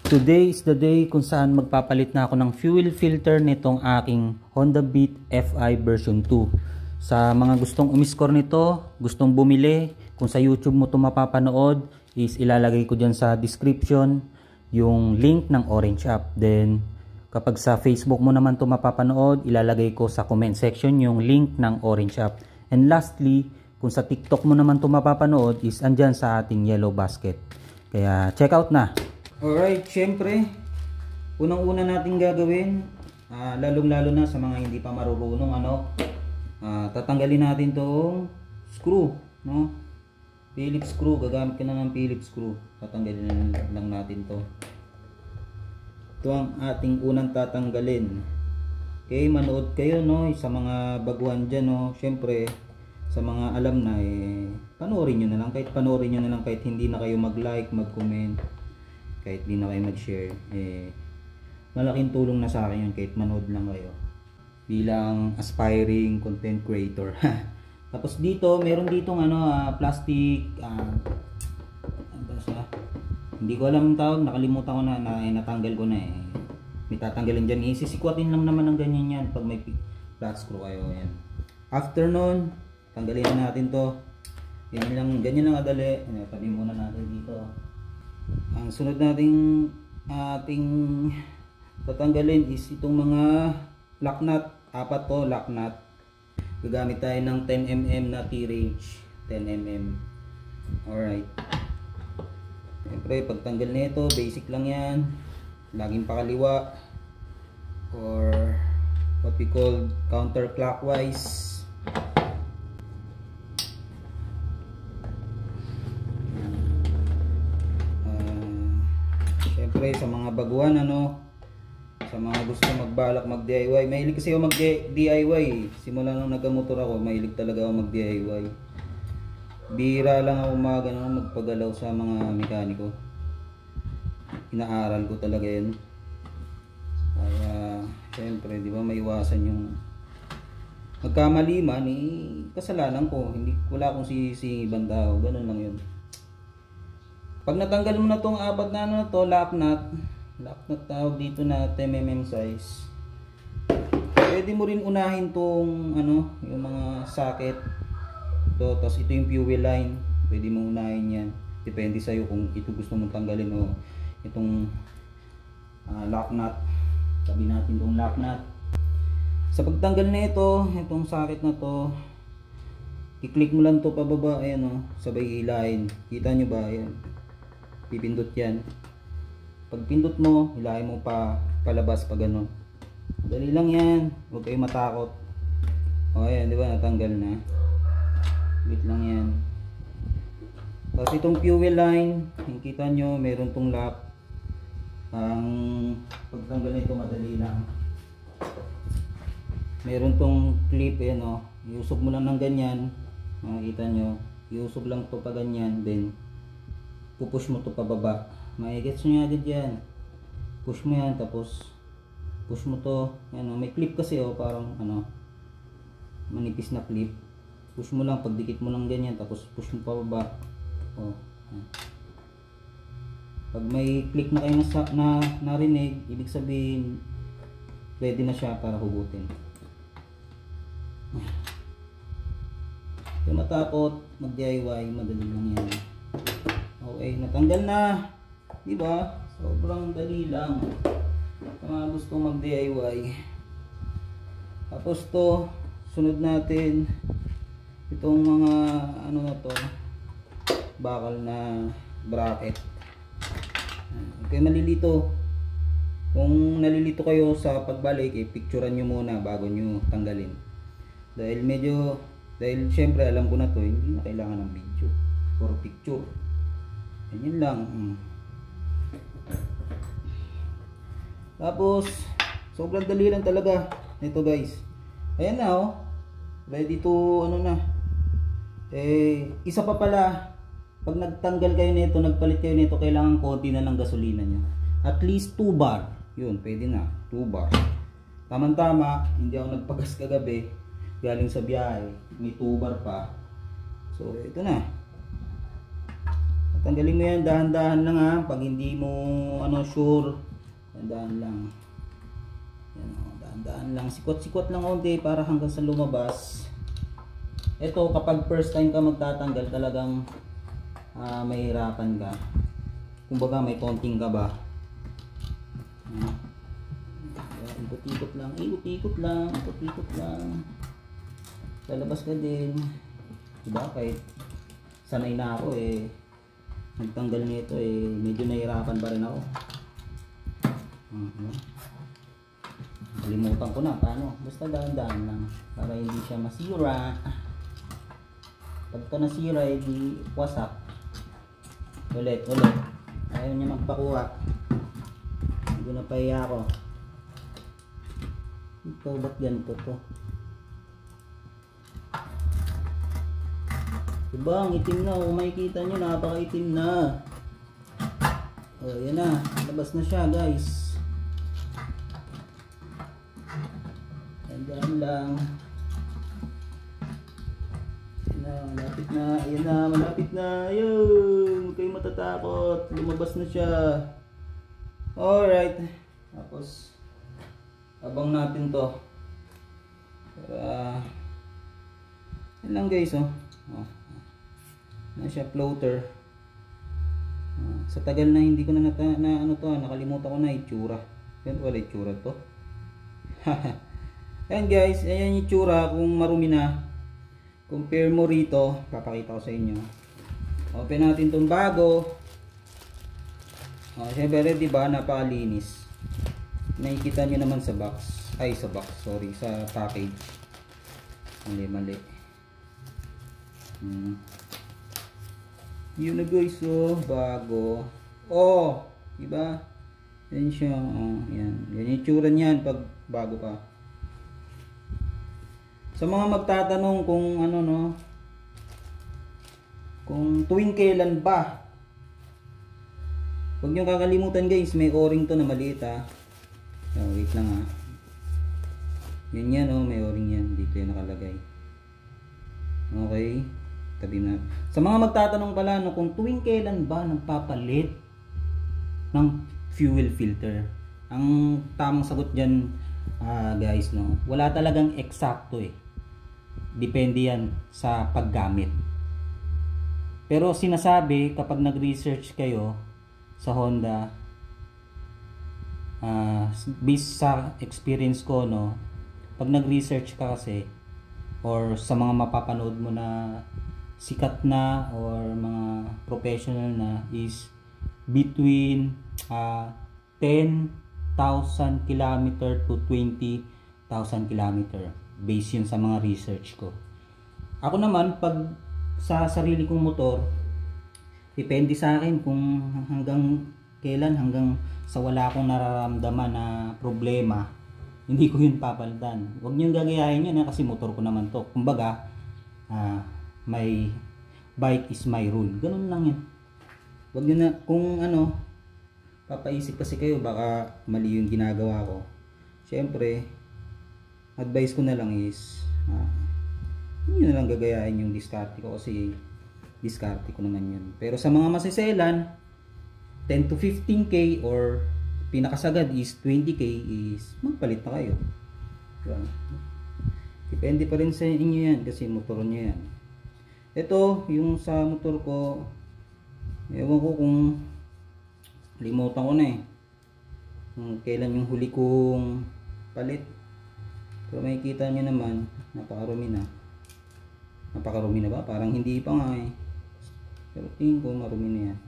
Today is the day kung saan magpapalit na ako ng fuel filter nitong aking Honda Beat Fi version 2. Sa mga gustong umiscore nito, gustong bumili, kung sa YouTube mo ito mapapanood, is ilalagay ko dyan sa description yung link ng Orange app. Then kapag sa Facebook mo naman ito mapapanood, ilalagay ko sa comment section yung link ng Orange app. And lastly, kung sa TikTok mo naman ito mapapanood, is andyan sa ating yellow basket. Kaya check out na! Alright, syempre, unang-una natin gagawin, lalong-lalo na sa mga hindi pa marurunong, tatanggalin natin tong screw, no? Phillips screw, gagamit ka na ng Phillips screw. Tatanggalin lang natin to. Ito ang ating unang tatanggalin. Okay, manood kayo, no? Sa mga baguhan dyan, no? Syempre, sa mga alam na, panoorin nyo na lang. Kahit panoorin nyo na lang, kahit hindi na kayo mag-like, mag-comment, kahit di na kayo mag-share, malaking tulong na sa akin yun kahit manood lang kayo bilang aspiring content creator. Tapos dito, meron ditong plastic, hindi ko alam ang tawag, nakalimutan ko na, natanggal ko na may tatanggalin dyan, isisikwatin lang naman ng ganyan yan pag may flat screw kayo. Yan. After nun, tanggalin na natin to. Ganyan lang kadali. Tabi muna natin dito. Ang sunod nating ating tatanggalin is itong mga lock nut. 4 to lock nut. Gagamit tayo ng 10mm na T-range. 10mm. Alright. Siyempre, pagtanggal nito, basic lang yan. Laging pakaliwa. Or what we call counterclockwise. Siyempre, sa mga baguhan, sa mga gusto magbalak mag-DIY, mahilig kasi ako mag-DIY. Simula nung nagkamotor ako, mahilig talaga ako mag-DIY. Bihira lang ako magpagalaw sa mga mekaniko. Inaaral ko talaga yun. Kaya, siyempre, di ba, maiwasan yung magkamali man, kasalanan ko. Wala akong sisingibang tao. Ganun lang yun. Pag natanggal mo na tong 4 na lock nut tawag dito na 10mm size, pwede mo rin unahin tong yung mga socket to, tapos ito yung fuel line, pwede mo unahin yan, depende sa'yo kung ito gusto mong tanggalin o itong lock nut. Tabi natin tong lock nut. Sa pagtanggal na itong socket na to, i-click mo lang to pababa, ayan sabay hilahin, kita nyo ba, ayan, pipindot yan. Pag pindot mo, hilahin mo palabas pa gano'n. Dali lang yan, huwag kayo matakot. O ayan, di ba, natanggal na. Wait lang yan. Tapos itong fuel line, kita nyo, meron tong lock. Ang pagtanggal nito madali lang. Meron tong clip, iusog mo lang ng ganyan. Makikita nyo, iusog lang to pa ganyan, then pupush mo to pababa. Maigets nyo agad yan. Push mo yan, tapos push mo to. Yan, may clip kasi parang manipis na clip. Push mo lang, pagdikit mo lang ganyan, tapos push mo pababa. Pag may click na kayo na narinig, ibig sabihin ready na siya para hugutin. Kung matakot mag-DIY, madali lang yan. Okay, natanggal na. Diba? Sobrang dali lang. Sa mga gusto mag-DIY. Tapos to, sunod natin itong mga bakal na bracket. Okay, malilito. Kung nalilito kayo sa pagbalik, picturean nyo muna bago nyo tanggalin. Dahil syempre alam ko na to, hindi na kailangan ng video or picture. Ganyan lang. Tapos sobrang dali lang talaga nito, guys. Ayan na, ready to isa pa pala, pag nagtanggal kayo nito, nagpalit kayo nito, kailangan konti na lang gasolina nyo. At least 2 bar. Yun, pwede na 2 bar. Tama-tama, hindi ako nagpagas kagabi, galing sa biyahe, may 2 bar pa. So ito na. Tanggalin mo yan, dahan-dahan lang ha. Pag hindi mo sure, dahan-dahan lang. Yan, dahan-dahan lang. Sikot-sikot lang konti para hanggang sa lumabas. Ito, kapag first time ka magtatanggal, talagang mahirapan ka. Kumbaga may konting kaba. Ikot-ikot lang, ikot-ikot lang, ikot-ikot lang. Lalabas ka din. Diba? Kahit sanay na ako nagtanggal nito medyo nahirapan pa rin ako. Kalimutan ko na paano. Basta dahan-dahan lang para hindi siya masira. Pagka nasira, di wasak. Ulit. Ayaw niya magpakuha. Hindi na pahiya ako. Ito, ba't ganito to? Diba, ang itim na. Kung makikita nyo, napaka-itim na. O, yan na. Labas na siya, guys. Tandaan lang. Malapit na. Ayan na, malapit na. Ayun, huwag kayong matatakot. Lumabas na siya. Alright. Tapos, abang natin to. Yan lang guys, na siya floater. Sa tagal na hindi ko na nakalimutan ko na itsura. Yan wala itsura to. Ayan guys, ayan yung itsura kung marumi na. Compare mo rito, papakita ko sa inyo. Open natin tong bago. Siyempre, diba, napakalinis. Nakikita nyo naman sa box. Ay, sa package. Mali. Yun na guys, bago. Diba? Yan siya, yan. Yan yung tsura niyan pag bago ka. Sa mga magtatanong kung kung tuwing kailan ba, huwag nyo kakalimutan guys, may o-ring to na maliit wait lang yan may o-ring yan, dito yung nakalagay. Okay, tabi na. Sa mga magtatanong pala kung tuwing kailan ba nagpapalit ng fuel filter, ang tamang sagot dyan guys, wala talagang eksakto depende yan sa paggamit. Pero sinasabi kapag nag-research kayo sa Honda, based sa experience ko, pag nag-research ka kasi or sa mga mapapanood mo na sikat na or mga professional na, is between 10,000 km to 20,000 km, based yun sa mga research ko. Ako naman, pag sa sarili kong motor, depende sa akin kung hanggang kailan, hanggang sa wala akong nararamdaman na problema, hindi ko yun papalitan. Huwag niyong gagayahin yun kasi motor ko naman to. Kumbaga, my bike is my rule. Ganun lang yun. Huwag nyo na, kung papaisip kasi kayo, baka mali yung ginagawa ko. Siyempre, advice ko na lang is, hindi na lang gagayahin yung diskarte ko kasi diskarte ko naman yun. Pero sa mga masiselan, 10 to 15k or pinakasagad is 20k is magpalit na kayo. Depende pa rin sa inyo yan kasi motor nyo yan. Ito, yung sa motor ko, ewan ko kung limutan ko na kung kailan yung huli kong palit. Pero makikita nyo naman, napakarumi na. Napakarumi na ba? Parang hindi pa nga Pero tingin ko marumi na yan.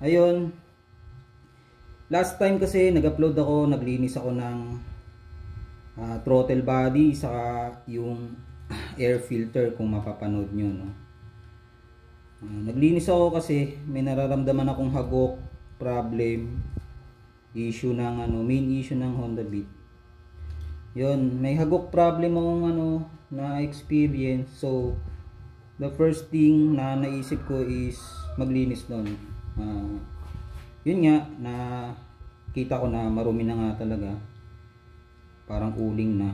Ayun. Last time kasi nag-upload ako, naglinis ako ng throttle body saka yung air filter kung mapapanood nyo. Naglinis ako kasi may nararamdaman akong hagok problem, issue ng main issue ng Honda Beat. Yun, may hagok problem akong na experience. So the first thing na naisip ko is maglinis nun. Yun nga, na kita ko na marumi na nga talaga. Parang uling na.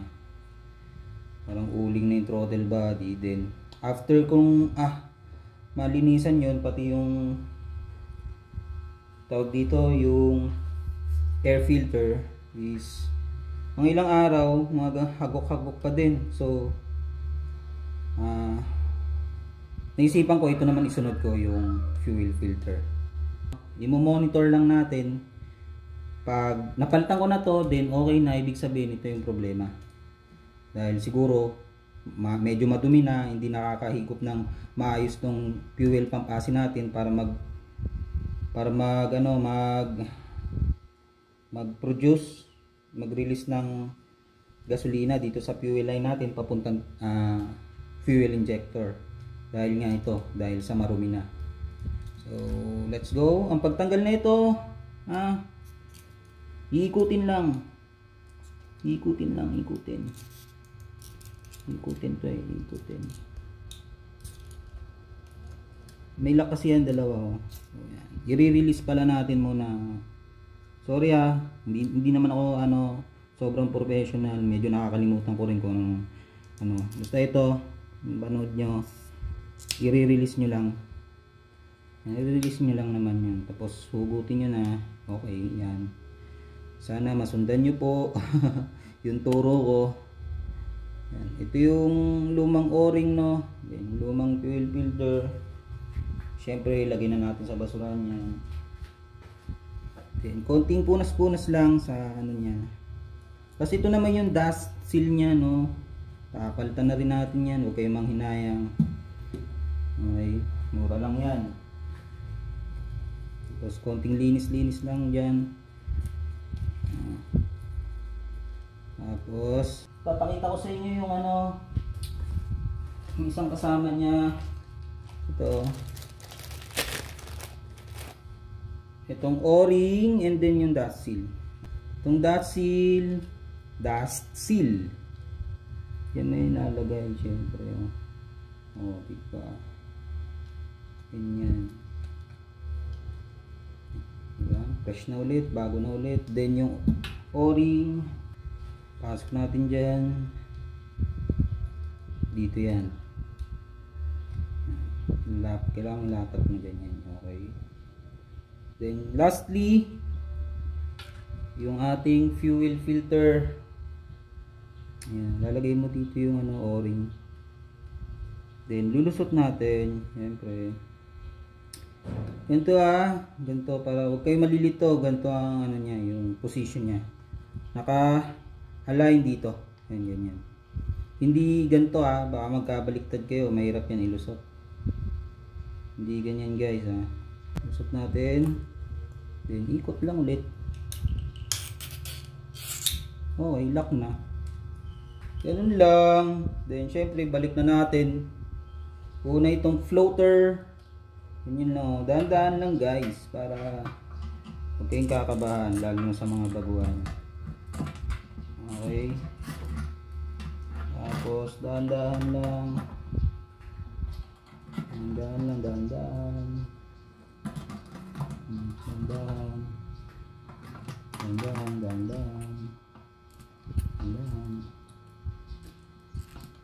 Parang uling na yung throttle body. Then after kong malinisan yon, pati yung tawag dito, yung air filter is mga ilang araw, mga hagok-hagok pa din. So naisipan ko ito naman isunod ko yung fuel filter. I-monitor lang natin. Pag napalitan ko na to, then okay na, ibig sabihin ito yung problema. Dahil siguro medyo madumi na, hindi nakakahigop ng maayos tong fuel pump asin natin para mag-produce, mag-release ng gasolina dito sa fuel line natin papuntang fuel injector. Dahil nga ito, dahil sa marumi na. So let's go. Ang pagtanggal na ito, iikutin lang. Ikutin to ikutin. May lock kasi yan, dalawa. So, yan. I-release pala natin muna. Sorry hindi naman ako sobrang professional. Medyo nakakalimutan ko rin kung basta ito, panood nyo. I-release nyo lang. I-release nyo lang naman yun. Tapos hugutin nyo na. Okay, yan. Sana masundan nyo po yung turo ko. Yan. Ito yung lumang o-ring, no? Yan, lumang fuel filter. Siyempre, lagay na natin sa basurahan yan. Then, konting punas-punas lang sa niya. Kasi ito naman yung dust seal niya, no? Papalitan na rin natin yan. Huwag kayong manghinayang. Okay, mura lang yan. Tapos, konting linis-linis lang dyan. Tapos papakita ko sa inyo yung yung isang kasama niya. Itong o-ring, and then yung dust seal. Itong dust seal yan na yung nalagay, syempre. Diba? Ganyan. Diba? Fresh na ulit, bago na ulit. Then yung o-ring, pasok natin dyan. Dito yan. Kailangan lapat mo dyan yan. Okay. Then lastly, yung ating fuel filter. Yan. Lalagay mo dito yung o-ring. Then lulusot natin. Siyempre. Ganito ganito, para huwag kayo malilito. Ganito ang niya, yung position niya. Naka-align dito. Yan, ganyan. Hindi ganito baka magkabaliktad kayo. Mahirap yan ilusot. Hindi ganyan guys Lusot natin. Then ikot lang ulit. Okay, lock na. Ganun lang. Then syempre balik na natin. Una itong floater. Ganyan lang. Dahan-dahan lang guys. Para huwag kayong kakabahan. Lalo na sa mga baguhan. Okay. Tapos dahan-dahan lang. Dahan-dahan lang. Dahan-dahan. Dahan-dahan. Dahan-dahan. Dahan-dahan.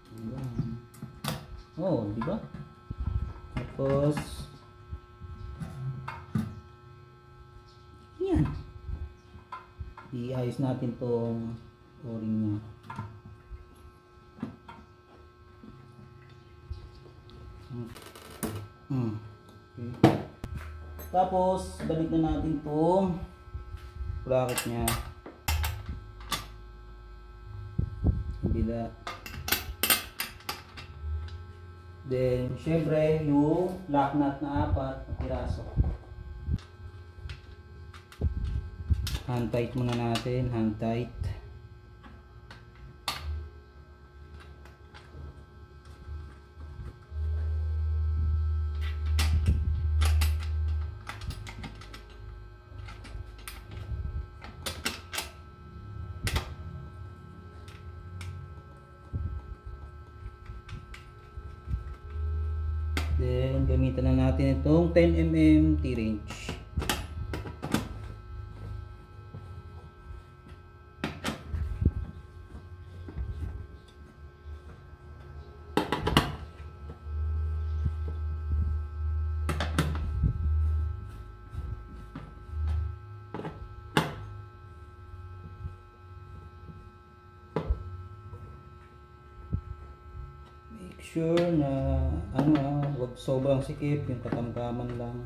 Dahan-dahan. Oh, di ba? Tapos yan. Iayos natin tong o-ring niya. Okay. Tapos balik na natin tong bracket niya. Bila. Then, syempre, yung lock nut na 4 na piraso. Hand tight muna natin, hand tight. Then, gamitan na natin itong 10mm T-wrench. sure na ano, wag sobrang sikip, yung katamtaman lang.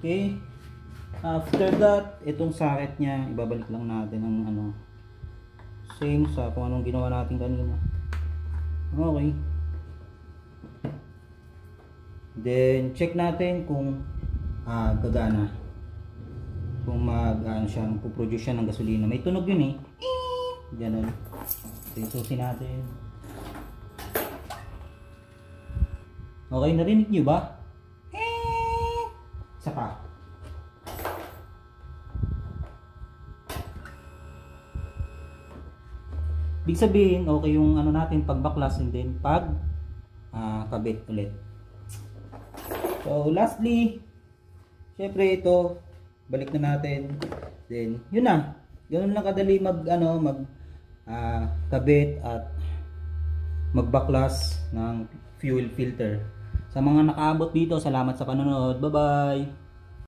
Okay, after that, itong socket niya, ibabalik lang natin ang ano, same sa kung anong ginawa natin kanina. Okay. Then, check natin kung gagana. Kung ano siya, magpuproduce siya ng gasolina. May tunog yun eh. Ganun. So, isusin natin. Okay, narinig nyo ba? Isa pa. Ibig sabihin, okay yung ano natin pagbaklas and then pag kabit ulit. So, lastly, syempre ito, balik na natin. Then, yun na. Ganun lang kadali kabit at magbaklas ng fuel filter. Sa mga nakaabot dito, salamat sa panonood. Bye-bye!